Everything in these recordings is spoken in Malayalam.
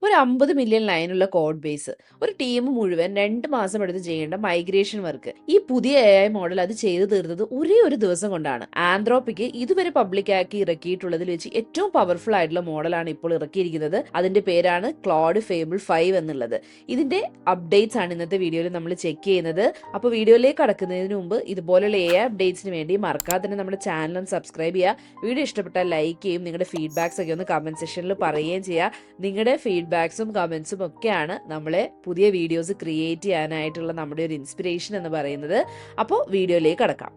ഒരു 50 മില്യൺ ലൈനുള്ള കോഡ് ബേസ്, ഒരു ടീം മുഴുവൻ 2 മാസം എടുത്ത് ചെയ്യേണ്ട മൈഗ്രേഷൻ വർക്ക്. ഈ പുതിയ AI മോഡൽ അത് ചെയ്തു തീർത്തത് ഒരേ ഒരു ദിവസം കൊണ്ടാണ്. ആന്ത്രോപ്പിക്ക് ഇതുവരെ പബ്ലിക്കാക്കി ഇറക്കിയിട്ടുള്ളതിൽ വെച്ച് ഏറ്റവും പവർഫുൾ ആയിട്ടുള്ള മോഡലാണ് ഇപ്പോൾ ഇറക്കിയിരിക്കുന്നത്. അതിന്റെ പേരാണ് ക്ലോഡ് ഫേബിൾ 5 എന്നുള്ളത്. ഇതിന്റെ അപ്ഡേറ്റ്സ് ആണ് ഇന്നത്തെ വീഡിയോയിൽ നമ്മൾ ചെക്ക് ചെയ്യുന്നത്. അപ്പോൾ വീഡിയോയിലേക്ക് കടക്കുന്നതിന് മുമ്പ് ഇതുപോലെയുള്ള AI അപ്ഡേറ്റ്സിന് വേണ്ടി മറക്കാതെ തന്നെ നമ്മുടെ ചാനൽ ഒന്ന് സബ്സ്ക്രൈബ് ചെയ്യുക. വീഡിയോ ഇഷ്ടപ്പെട്ടാൽ ലൈക്ക് ചെയ്യും, നിങ്ങളുടെ ഫീഡ്ബാക്സ് ഒക്കെ ഒന്ന് കമന്റ് സെക്ഷനിൽ പറയുകയും ചെയ്യുക. നിങ്ങളുടെ ഫീഡ്ബാക്സും കമന്റ്സും ഒക്കെയാണ് നമ്മളെ പുതിയ വീഡിയോസ് ക്രിയേറ്റ് ചെയ്യാനായിട്ടുള്ള നമ്മുടെ ഒരു ഇൻസ്പിറേഷൻ എന്ന് പറയുന്നത്. അപ്പോൾ വീഡിയോയിലേക്ക് കടക്കാം.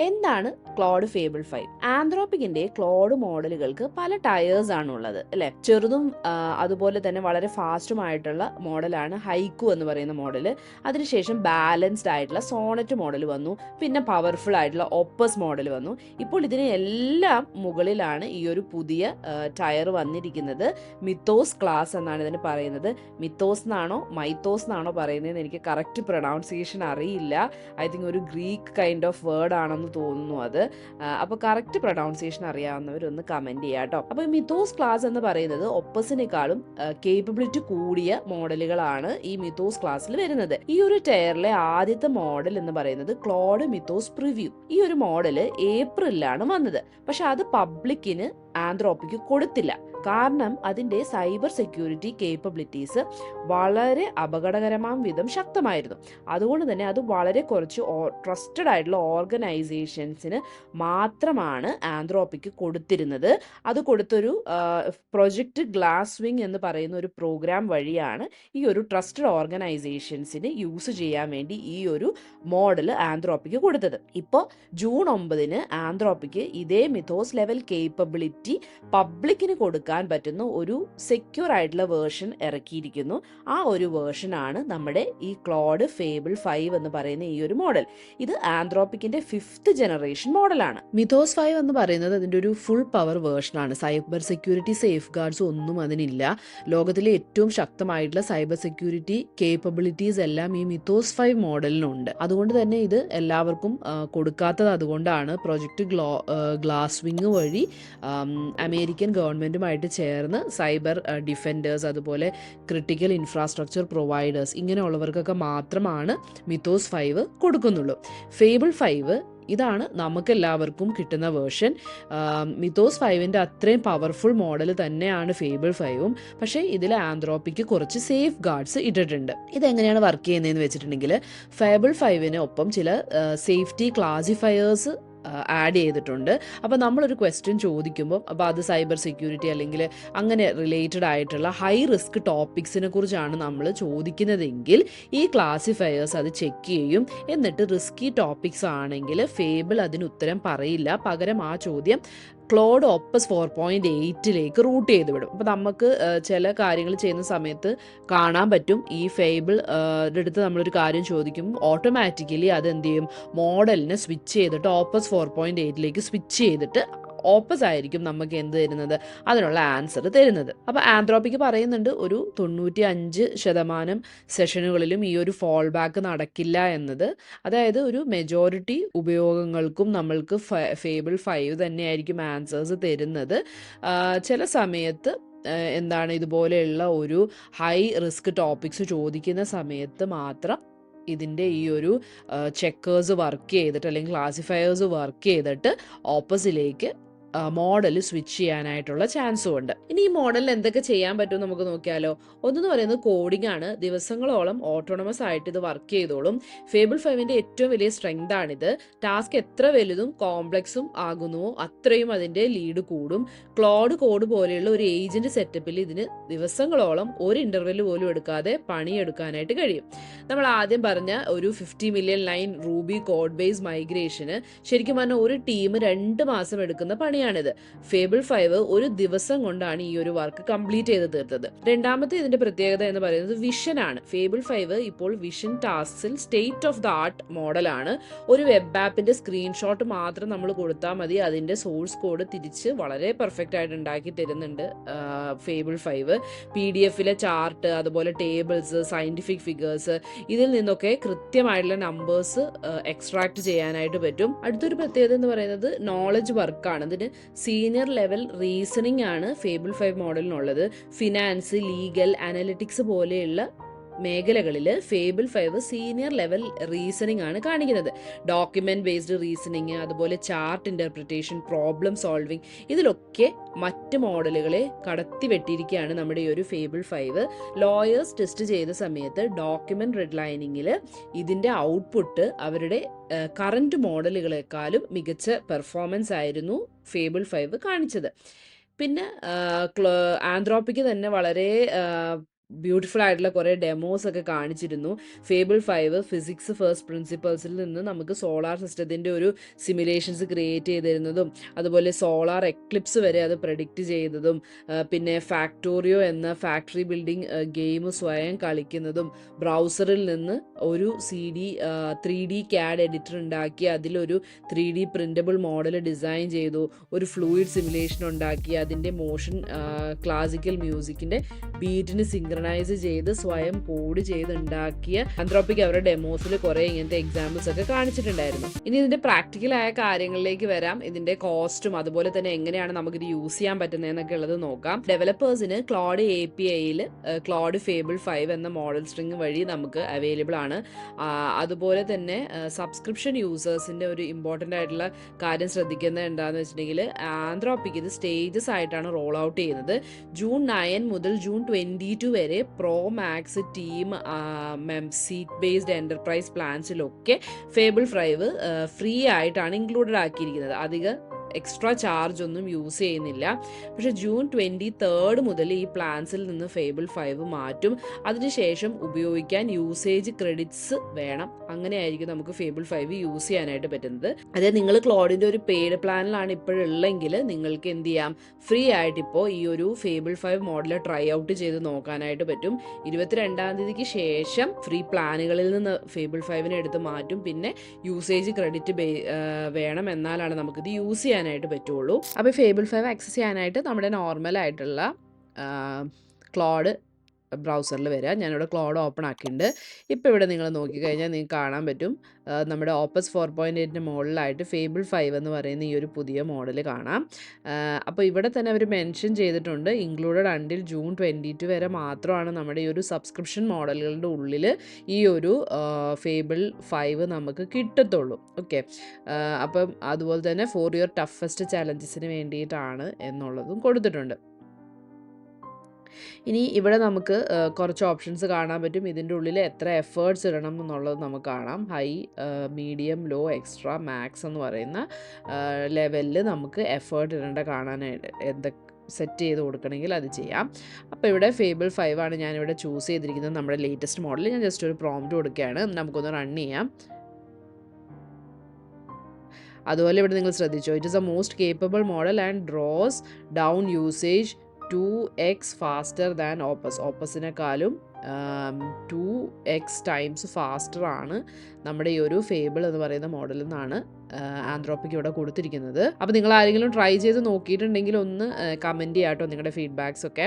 എന്താണ് ക്ലോഡ് ഫേബിൾ 5? ആന്ത്രോപ്പിക്കിന്റെ ക്ലോഡ് മോഡലുകൾക്ക് പല ടയേഴ്സ് ആണ് ഉള്ളത് അല്ലെ. ചെറുതും അതുപോലെ തന്നെ വളരെ ഫാസ്റ്റുമായിട്ടുള്ള മോഡലാണ് ഹൈക്കു എന്ന് പറയുന്ന മോഡല്. അതിനുശേഷം ബാലൻസ്ഡ് ആയിട്ടുള്ള സോണറ്റ് മോഡൽ വന്നു. പിന്നെ പവർഫുൾ ആയിട്ടുള്ള ഓപ്പസ് മോഡൽ വന്നു. ഇപ്പോൾ ഇതിന് എല്ലാം മുകളിലാണ് ഈ ഒരു പുതിയ ടയർ വന്നിരിക്കുന്നത്. മിത്തോസ് ക്ലാസ് എന്നാണ് ഇതിന് പറയുന്നത്. മിത്തോസ് എന്നാണോ മൈത്തോസ് എന്നാണോ പറയുന്നതെന്ന് എനിക്ക് കറക്റ്റ് പ്രൊനൗൺസിയേഷൻ അറിയില്ല. ഐ തിങ്ക് ഒരു ഗ്രീക്ക് കൈൻഡ് ഓഫ് വേർഡ് ആണെന്ന് തോന്നുന്നു അത്. അപ്പോൾ കറക്റ്റ് പ്രൊനൗൺസിയേഷൻ അറിയാവുന്നവരൊന്ന് കമന്റ് ചെയ്യാം കേട്ടോ. അപ്പോൾ മിത്തോസ് ക്ലാസ് എന്ന് പറയുന്നത് ഒപ്പസിനേക്കാളും കേപ്പബിലിറ്റി കൂടിയ മോഡലുകളാണ് ഈ മിത്തോസ് ക്ലാസ്സിൽ വരുന്നത്. ഈ ഒരു ടയറിലെ ആദ്യത്തെ മോഡൽ എന്ന് പറയുന്നത് ക്ലോഡ് മിത്തോസ് പ്രിവ്യൂ. ഈ ഒരു മോഡല് ഏപ്രിലാണ് വന്നത്. പക്ഷെ അത് പബ്ലിക്കിന് ആന്ത്രോപ്പിക്ക് കൊടുത്തില്ല. കാരണം അതിന്റെ സൈബർ സെക്യൂരിറ്റി കേപ്പബിലിറ്റീസ് വളരെ അപകടകരമാം വിധം ശക്തമായിരുന്നു. അതുകൊണ്ട് തന്നെ അത് വളരെ കുറച്ച് ട്രസ്റ്റഡ് ആയിട്ടുള്ള ഓർഗനൈസേഷൻസിന് മാത്രമാണ് ആന്ത്രോപ്പിക്ക് കൊടുത്തിരുന്നത്. അത് കൊടുത്തൊരു പ്രൊജക്ട് ഗ്ലാസ് വിങ് എന്ന് പറയുന്ന ഒരു പ്രോഗ്രാം വഴിയാണ് ഈ ഒരു ട്രസ്റ്റഡ് ഓർഗനൈസേഷൻസിന് യൂസ് ചെയ്യാൻ വേണ്ടി ഈ ഒരു മോഡൽ ആന്ത്രോപ്പിക്ക് കൊടുത്തത്. ഇപ്പോൾ ജൂൺ 9 ആന്ത്രോപ്പിക്ക് ഇതേ മിത്തോസ് ലെവൽ കേപ്പബിലിറ്റി പബ്ലിക്കിന് കൊടുക്കാൻ പറ്റുന്ന ഒരു സെക്യൂർ ആയിട്ടുള്ള വേർഷൻ ഇറക്കിയിരിക്കുന്നു. ആ ഒരു വേർഷനാണ് നമ്മുടെ ഈ ക്ലോഡ് ഫേബിൾ 5 എന്ന് പറയുന്ന ഈ ഒരു മോഡൽ. ഇത് ആന്ത്രോപ്പിക്കിന്റെ 5th ജനറേഷൻ മോഡലാണ്. മിത്തോസ് 5 എന്ന് പറയുന്നത് അതിന്റെ ഒരു ഫുൾ പവർ വേർഷനാണ്. സൈബർ സെക്യൂരിറ്റി സേഫ് ഗാർഡ്സ് ഒന്നും അതിനില്ല. ലോകത്തിലെ ഏറ്റവും ശക്തമായിട്ടുള്ള സൈബർ സെക്യൂരിറ്റി കേപ്പബിലിറ്റീസ് എല്ലാം ഈ മിത്തോസ് 5 മോഡലിനുണ്ട്. അതുകൊണ്ട് തന്നെ ഇത് എല്ലാവർക്കും കൊടുക്കാത്തത് അതുകൊണ്ടാണ്. പ്രൊജക്ട് ഗ്ലാസ് വിങ് വഴി അമേരിക്കൻ ഗവൺമെന്റുമായിട്ട് ചേർന്ന് സൈബർ ഡിഫൻഡേഴ്സ്, അതുപോലെ ക്രിട്ടിക്കൽ ഇൻഫ്രാസ്ട്രക്ചർ പ്രൊവൈഡേഴ്സ്, ഇങ്ങനെയുള്ളവർക്കൊക്കെ മാത്രമാണ് മിത്തോസ് 5 കൊടുക്കുന്നുള്ളൂ. ഫേബിൾ 5 ഇതാണ് നമുക്കെല്ലാവർക്കും കിട്ടുന്ന വേർഷൻ. മിത്തോസ് 5ന്റെ അത്രയും പവർഫുൾ മോഡൽ തന്നെയാണ് ഫേബിൾ 5ഉം. പക്ഷേ ഇതിൽ ആന്ത്രോപ്പിക്ക് കുറച്ച് സേഫ് ഗാർഡ്സ് ഇട്ടിട്ടുണ്ട്. ഇതെങ്ങനെയാണ് വർക്ക് ചെയ്യുന്നതെന്ന് വെച്ചിട്ടുണ്ടെങ്കിൽ ഫേബിൾ 5ന് ഒപ്പം ചില സേഫ്റ്റി ക്ലാസിഫയേഴ്സ് ആഡ് ചെയ്തിട്ടുണ്ട്. അപ്പോൾ നമ്മളൊരു ക്വസ്റ്റ്യൻ ചോദിക്കുമ്പോൾ അപ്പോൾ അത് സൈബർ സെക്യൂരിറ്റി അല്ലെങ്കിൽ അങ്ങനെ റിലേറ്റഡ് ആയിട്ടുള്ള ഹൈ റിസ്ക് ടോപ്പിക്സിനെ കുറിച്ചാണ് നമ്മൾ ചോദിക്കുന്നതെങ്കിൽ ഈ ക്ലാസിഫയേഴ്സ് അത് ചെക്ക് ചെയ്യും. എന്നിട്ട് റിസ്കി ടോപ്പിക്സ് ആണെങ്കിൽ ഫേബിൾ അതിന് ഉത്തരം പറയില്ല. പകരം ആ ചോദ്യം ക്ലോഡ് ഓപ്പസ് 4.8 റൂട്ട് ചെയ്ത് വിടും. അപ്പോൾ നമുക്ക് ചില കാര്യങ്ങൾ ചെയ്യുന്ന സമയത്ത് കാണാൻ പറ്റും ഈ ഫേബിൾ എടുത്ത് നമ്മളൊരു കാര്യം ചോദിക്കുമ്പോൾ ഓട്ടോമാറ്റിക്കലി അത് എന്ത് ചെയ്യും, മോഡലിനെ സ്വിച്ച് ചെയ്തിട്ട് ഓപ്പസ് 4.8 സ്വിച്ച് ചെയ്തിട്ട് ഓപ്പസ് ആയിരിക്കും നമുക്ക് എന്ത് തരുന്നത്, അതിനുള്ള ആൻസർ തരുന്നത്. അപ്പോൾ ആന്ത്രോപ്പിക്ക് പറയുന്നുണ്ട് ഒരു 95% സെഷനുകളിലും ഈ ഒരു ഫോൾ ബാക്ക് നടക്കില്ല എന്നത്. അതായത് ഒരു മെജോറിറ്റി ഉപയോഗങ്ങൾക്കും നമ്മൾക്ക് ഫേബിൾ 5 തന്നെയായിരിക്കും ആൻസേഴ്സ് തരുന്നത്. ചില സമയത്ത് എന്താണ് ഇതുപോലെയുള്ള ഒരു ഹൈ റിസ്ക് ടോപ്പിക്സ് ചോദിക്കുന്ന സമയത്ത് മാത്രം ഇതിൻ്റെ ഈ ഒരു ചെക്കേഴ്സ് വർക്ക് ചെയ്തിട്ട് അല്ലെങ്കിൽ ക്ലാസിഫയേഴ്സ് വർക്ക് ചെയ്തിട്ട് ഓപ്പോസിലേക്ക് മോഡൽ സ്വിച്ച് ചെയ്യാനായിട്ടുള്ള ചാൻസും ഉണ്ട്. ഇനി ഈ മോഡലിൽ എന്തൊക്കെ ചെയ്യാൻ പറ്റും നമുക്ക് നോക്കിയാലോ. ഒന്നെന്ന് പറയുന്നത് കോഡിംഗ് ആണ്. ദിവസങ്ങളോളം ഓട്ടോണമസ് ആയിട്ട് ഇത് വർക്ക് ചെയ്തോളും. ഫേബിൾ 5ന്റെ ഏറ്റവും വലിയ സ്ട്രെങ്ത് ആണിത്. ടാസ്ക് എത്ര വലുതും കോംപ്ലക്സും ആകുന്നുവോ അത്രയും അതിന്റെ ലീഡ് കൂടും. ക്ലോഡ് കോഡ് പോലെയുള്ള ഒരു ഏജന്റ് സെറ്റപ്പിൽ ഇതിന് ദിവസങ്ങളോളം ഒരു ഇന്റർവെല് പോലും എടുക്കാതെ പണിയെടുക്കാനായിട്ട് കഴിയും. നമ്മൾ ആദ്യം പറഞ്ഞ ഒരു 50 million line Ruby code base മൈഗ്രേഷന് ശരിക്കും പറഞ്ഞാൽ ഒരു ടീം 2 മാസം എടുക്കുന്ന പണിയാണ്. തന്നെയാണിത്. ഫേബിൾ 5 ഒരു ദിവസം കൊണ്ടാണ് ഈ ഒരു വർക്ക് കംപ്ലീറ്റ് ചെയ്ത് തീർത്തത്. രണ്ടാമത്തെ ഇതിന്റെ പ്രത്യേകത എന്ന് പറയുന്നത് വിഷൻ ആണ്. ഫേബിൾ 5 ഇപ്പോൾ വിഷൻ ടാസ്കിൽ സ്റ്റേറ്റ് ഓഫ് ദ ആർട്ട് മോഡലാണ്. ഒരു വെബ് ആപ്പിന്റെ സ്ക്രീൻഷോട്ട് മാത്രം നമ്മൾ കൊടുത്താൽ മതി, അതിന്റെ സോഴ്സ് കോഡ് തിരിച്ച് വളരെ പെർഫെക്റ്റ് ആയിട്ട് ഉണ്ടാക്കി തരുന്നുണ്ട് ഫേബിൾ 5. PDF-ലെ ചാർട്ട്, അതുപോലെ ടേബിൾസ്, സയന്റിഫിക് ഫിഗേഴ്സ്, ഇതിൽ നിന്നൊക്കെ കൃത്യമായിട്ടുള്ള നമ്പേഴ്സ് എക്സ്ട്രാക്ട് ചെയ്യാനായിട്ട് പറ്റും. അടുത്തൊരു പ്രത്യേകത എന്ന് പറയുന്നത് നോളജ് വർക്കാണ്. ഇതിന് സീനിയർ ലെവൽ റീസണിംഗ് ആണ് ഫേബിൾ 5 മോഡലിനുള്ളത്. ഫിനാൻസ്, ലീഗൽ, അനലിറ്റിക്സ് പോലെയുള്ള മേഖലകളിൽ ഫേബിൾ 5 സീനിയർ ലെവൽ റീസണിംഗ് ആണ് കാണിക്കുന്നത്. ഡോക്യുമെന്റ് ബേസ്ഡ് റീസണിങ്, അതുപോലെ ചാർട്ട് ഇന്റർപ്രിറ്റേഷൻ, പ്രോബ്ലം സോൾവിങ്, ഇതിലൊക്കെ മറ്റ് മോഡലുകളെ കടത്തി വെട്ടിയിരിക്കുകയാണ് നമ്മുടെ ഈ ഒരു ഫേബിൾ 5. ലോയേഴ്സ് ടെസ്റ്റ് ചെയ്ത സമയത്ത് ഡോക്യുമെന്റ് റെഡ്ലൈനിങ്ങിൽ ഇതിന്റെ ഔട്ട്പുട്ട് അവരുടെ കറന്റ് മോഡലുകളെക്കാളും മികച്ച പെർഫോമൻസ് ആയിരുന്നു ഫേബിൾ 5 കാണിച്ചത്. പിന്നെ ആന്ത്രോപ്പിക്ക് തന്നെ വളരെ ബ്യൂട്ടിഫുൾ ആയിട്ടുള്ള കുറേ ഡെമോസ് ഒക്കെ കാണിച്ചിരുന്നു. ഫേബിൾ 5 ഫിസിക്സ് ഫസ്റ്റ് പ്രിൻസിപ്പൾസിൽ നിന്ന് നമുക്ക് സോളാർ സിസ്റ്റത്തിൻ്റെ ഒരു സിമുലേഷൻസ് ക്രിയേറ്റ് ചെയ്ത് തരുന്നതും, അതുപോലെ സോളാർ എക്ലിപ്സ് വരെ അത് പ്രഡിക്റ്റ് ചെയ്തതും, പിന്നെ ഫാക്ടോറിയോ എന്ന ഫാക്ടറി ബിൽഡിംഗ് ഗെയിം സ്വയം കളിക്കുന്നതും, ബ്രൗസറിൽ നിന്ന് ഒരു 3D CAD എഡിറ്റർ ഉണ്ടാക്കി അതിലൊരു 3D പ്രിൻ്റബിൾ മോഡൽ ഡിസൈൻ ചെയ്തു, ഒരു ഫ്ലൂയിഡ് സിമുലേഷൻ ഉണ്ടാക്കി അതിൻ്റെ മോഷൻ ക്ലാസിക്കൽ മ്യൂസിക്കിൻ്റെ ബീറ്റിന് സിങ്ക്രണൈസ് ചെയ്ത് സ്വയം കോഡ് ചെയ്ത് ഉണ്ടാക്കിയ ആന്ത്രോപ്പിക് അവരുടെ ഡെമോസിൽ കുറെ ഇങ്ങനത്തെ എക്സാമ്പിൾസ് ഒക്കെ കാണിച്ചിട്ടുണ്ടായിരുന്നു. ഇനി ഇതിന്റെ പ്രാക്ടിക്കലായ കാര്യങ്ങളിലേക്ക് വരാം. ഇതിന്റെ കോസ്റ്റും അതുപോലെ തന്നെ എങ്ങനെയാണ് നമുക്കിത് യൂസ് ചെയ്യാൻ പറ്റുന്നതെന്നൊക്കെ ഉള്ളത് നോക്കാം. ഡെവലപ്പേഴ്സിന് ക്ലോഡ് API-യിൽ ക്ലോഡ് ഫേബിൾ 5 എന്ന മോഡൽ സ്ട്രിങ് വഴി നമുക്ക് അവൈലബിൾ ആണ്. അതുപോലെ തന്നെ സബ്സ്ക്രിപ്ഷൻ യൂസേഴ്സിന്റെ ഒരു ഇമ്പോർട്ടൻ്റ് ആയിട്ടുള്ള കാര്യം ശ്രദ്ധിക്കുന്നത് എന്താണെന്ന് വെച്ചിട്ടുണ്ടെങ്കിൽ ആന്ത്രോപ്പിക് ഇത് സ്റ്റേജസ് ആയിട്ടാണ് റോൾ ഔട്ട് ചെയ്യുന്നത്. ജൂൺ 9 മുതൽ ജൂൺ 22 വരെ pro, max, team, seat based enterprise പ്ലാൻസിലൊക്കെ ഫേബിൾ 5 ഫ്രീ ആയിട്ടാണ് ഇൻക്ലൂഡഡ് ആക്കിയിരിക്കുന്നത്. അധിക എക്സ്ട്രാ ചാർജ് ഒന്നും യൂസ് ചെയ്യുന്നില്ല. പക്ഷെ ജൂൺ 23 മുതൽ ഈ പ്ലാൻസിൽ നിന്ന് ഫേബിൾ 5 മാറ്റും. അതിനുശേഷം ഉപയോഗിക്കാൻ യൂസേജ് ക്രെഡിറ്റ്സ് വേണം. അങ്ങനെയായിരിക്കും നമുക്ക് ഫേബിൾ 5 യൂസ് ചെയ്യാനായിട്ട് പറ്റുന്നത്. അതായത് നിങ്ങൾ ക്ലോഡിൻ്റെ ഒരു പെയ്ഡ് പ്ലാനിലാണ് ഇപ്പോഴുള്ളെങ്കിൽ നിങ്ങൾക്ക് എന്ത് ചെയ്യാം, ഫ്രീ ആയിട്ട് ഇപ്പോൾ ഈ ഒരു ഫേബിൾ 5 മോഡൽ ട്രൈ ഔട്ട് ചെയ്ത് നോക്കാനായിട്ട് പറ്റും. 22-ാം തീയതിക്ക് ശേഷം ഫ്രീ പ്ലാനുകളിൽ നിന്ന് ഫേബിൾ 5-നെ എടുത്ത് മാറ്റും. പിന്നെ യൂസേജ് ക്രെഡിറ്റ് വേണം, എന്നാലാണ് നമുക്കിത് യൂസ് ചെയ്യാനായിട്ട് പറ്റുള്ളൂ. അപ്പോൾ ഫേബിൾ 5 ആക്സസ് ചെയ്യാനായിട്ട് നമ്മുടെ നോർമൽ ആയിട്ടുള്ള ക്ലോഡ് ബ്രൗസറിൽ വരിക. ഞാനിവിടെ ക്ലോഡ് ഓപ്പൺ ആക്കിയിട്ടുണ്ട്. ഇപ്പോൾ ഇവിടെ നിങ്ങൾ നോക്കിക്കഴിഞ്ഞാൽ നിങ്ങൾക്ക് കാണാൻ പറ്റും നമ്മുടെ ഓപ്പസ് 4.8 മുകളിലായിട്ട് ഫേബിൾ 5 എന്ന് പറയുന്ന ഈ ഒരു പുതിയ മോഡൽ കാണാം. അപ്പോൾ ഇവിടെ തന്നെ അവർ മെൻഷൻ ചെയ്തിട്ടുണ്ട് ഇൻക്ലൂഡഡ് അണ്ടിൽ ജൂൺ 22 വരെ മാത്രമാണ് നമ്മുടെ ഈ ഒരു സബ്സ്ക്രിപ്ഷൻ മോഡലുകളുടെ ഉള്ളിൽ ഈ ഒരു ഫേബിൾ 5 നമുക്ക് കിട്ടത്തുള്ളൂ. ഓക്കെ, അപ്പം അതുപോലെ തന്നെ ഫോർ യുവർ ടഫസ്റ്റ് ചാലഞ്ചസിന് വേണ്ടിയിട്ടാണ് എന്നുള്ളതും കൊടുത്തിട്ടുണ്ട്. ഇനി ഇവിടെ നമുക്ക് കുറച്ച് ഓപ്ഷൻസ് കാണാൻ പറ്റും. ഇതിൻ്റെ ഉള്ളിൽ എത്ര എഫേർട്സ് ഇടണം എന്നുള്ളത് നമുക്ക് കാണാം. High, medium, low, extra, max എന്ന് പറയുന്ന ലെവലിൽ നമുക്ക് എഫേർട്ട് ഇടേണ്ട കാണാനായിട്ട് എന്തൊക്കെ സെറ്റ് ചെയ്ത് കൊടുക്കണമെങ്കിൽ അത് ചെയ്യാം. അപ്പോൾ ഇവിടെ ഫേബിൾ 5 ആണ് ഞാനിവിടെ ചൂസ് ചെയ്തിരിക്കുന്നത്, നമ്മുടെ ലേറ്റസ്റ്റ് മോഡൽ. ഞാൻ ജസ്റ്റ് ഒരു പ്രോംപ്റ്റ് കൊടുക്കുകയാണ്, നമുക്കൊന്ന് റൺ ചെയ്യാം. അതുപോലെ ഇവിടെ നിങ്ങൾ ശ്രദ്ധിച്ചോ, it is a most capable model and draws down usage 2x faster than ഓപ്പസിനെക്കാളും 2x ടൈംസ് ഫാസ്റ്റർ ആണ് നമ്മുടെ ഈ ഒരു ഫേബിൾ എന്ന് പറയുന്ന മോഡലിൽ നിന്നാണ് ആന്ത്രോപ്പിക് ഇവിടെ കൊടുത്തിരിക്കുന്നത്. അപ്പോൾ നിങ്ങൾ ആരെങ്കിലും ട്രൈ ചെയ്ത് നോക്കിയിട്ടുണ്ടെങ്കിൽ ഒന്ന് കമൻറ്റ് ചെയ്യാം കേട്ടോ നിങ്ങളുടെ ഫീഡ്ബാക്സ് ഒക്കെ.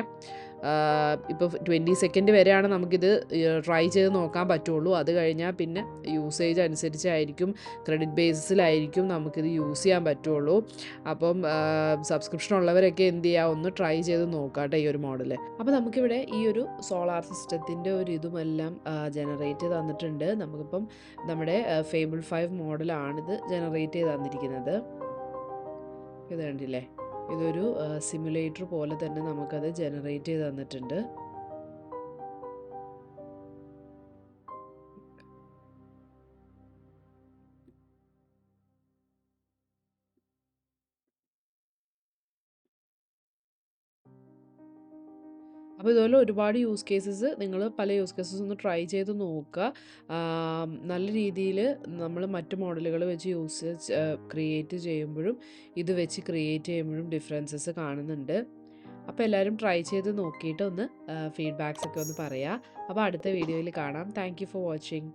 ഇപ്പോൾ 20 സെക്കൻഡ് വരെയാണ് നമുക്കിത് ട്രൈ ചെയ്ത് നോക്കാൻ പറ്റുള്ളൂ. അത് കഴിഞ്ഞാൽ പിന്നെ യൂസേജ് അനുസരിച്ചായിരിക്കും, ക്രെഡിറ്റ് ബേസിസിലായിരിക്കും നമുക്കിത് യൂസ് ചെയ്യാൻ പറ്റുള്ളൂ. അപ്പം സബ്സ്ക്രിപ്ഷൻ ഉള്ളവരൊക്കെ എന്ത് ചെയ്യുക, ഒന്ന് ട്രൈ ചെയ്ത് നോക്കാട്ടെ ഈ ഒരു മോഡൽ. അപ്പോൾ നമുക്കിവിടെ ഈ ഒരു സോളാർ സിസ്റ്റത്തിൻ്റെ ഒരു ഇതുമെല്ലാം ജനറേറ്റ് ചെയ്ത് തന്നിട്ടുണ്ട്. നമുക്കിപ്പം നമ്മുടെ ഫേബിൾ 5 മോഡലാണിത് ജനറേറ്റ് ചെയ്ത് തന്നിരിക്കുന്നത്. ഇത് കണ്ടില്ലേ, ഇതൊരു സിമുലേറ്റർ പോലെ തന്നെ നമുക്കത് ജനറേറ്റ് ചെയ്ത് തന്നിട്ടുണ്ട്. അപ്പോൾ ഇതുപോലെ ഒരുപാട് യൂസ് കേസസ് നിങ്ങൾ പല യൂസ് കേസസ് ഒന്ന് ട്രൈ ചെയ്ത് നോക്കുക. നല്ല രീതിയിൽ നമ്മൾ മറ്റ് മോഡലുകൾ വെച്ച് ക്രിയേറ്റ് ചെയ്യുമ്പോഴും ഇത് വെച്ച് ക്രിയേറ്റ് ചെയ്യുമ്പോഴും ഡിഫറൻസസ് കാണുന്നുണ്ട്. അപ്പോൾ എല്ലാവരും ട്രൈ ചെയ്ത് നോക്കിയിട്ട് ഒന്ന് ഫീഡ്ബാക്സ് ഒക്കെ ഒന്ന് പറയുക. അപ്പോൾ അടുത്ത വീഡിയോയിൽ കാണാം. Thank you for watching.